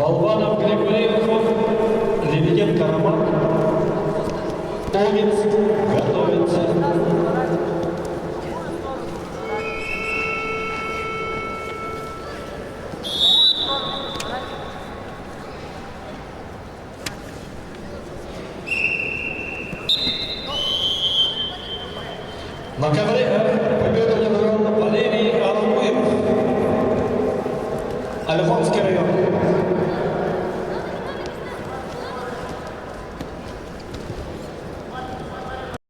Болванов Григорий, Лебеденко Роман, Овец готовится. На ковре победу награжден Валерий Аламуев, Альфонский район.